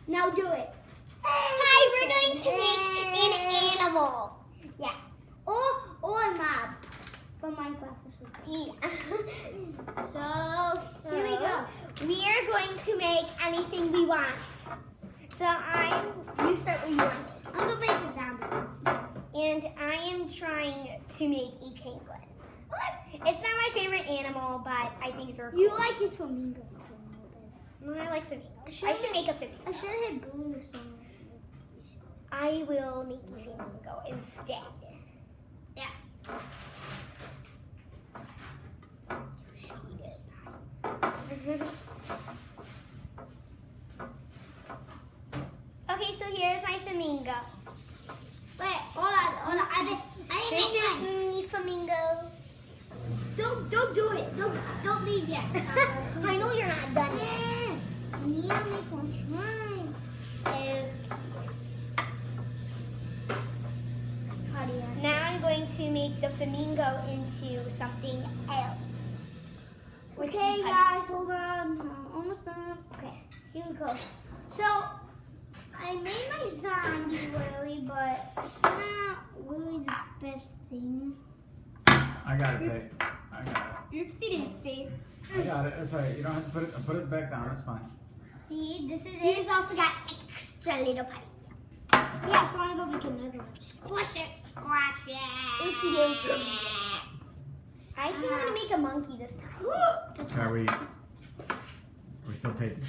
Now do it. Hi, we're going to make an animal. Yeah. Or a map from Minecraft or something. Yeah. So here we go. We are going to make anything we want. So you start what you want. I'm gonna make a zombie. And I am trying to make a penguin. It's not my favorite animal, but I think they're cool. You like it flamingo. No, I like flamingos. I should make a flamingo. I should have had blue. So I will make a flamingo instead. yeah. Okay, so here's my flamingo. Wait, hold on. I didn't make mine. Me flamingo. Don't do it. Don't leave yet. I know you're not done yet. Yeah. I need to make one shrine. Now I'm going to make the flamingo into something else. Okay, guys, hold on. I'm almost done. Okay, here we go. So, I made my zombie really, but it's not really the best thing. I got it, Kate. I got Oopsie doopsie. it. I got it. That's all right. You don't have to put it back down. That's fine. See, this is He's it. also got extra little pipe. Yeah, so I'm gonna go make another one. Squish it. Squash it. Okie dokie. I think I'm gonna make a monkey this time. Are we? We're still taping.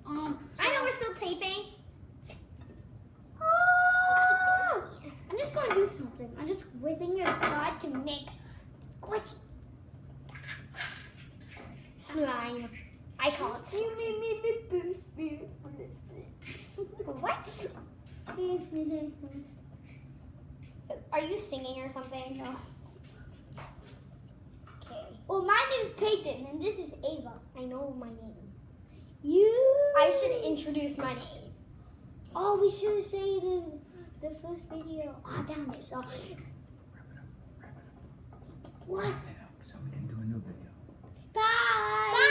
I know we're still taping. I'm just gonna do something. I'm just waiting your God to make glitchy Slime. I call it slime. What? Are you singing or something? No. Okay. Well, my name's Peyton, and this is Ava. I know my name. You. I should introduce my name. Oh, we should have said it in the first video. Oh, damn it. So. Wrap it up. What? So we can do a new video. Bye.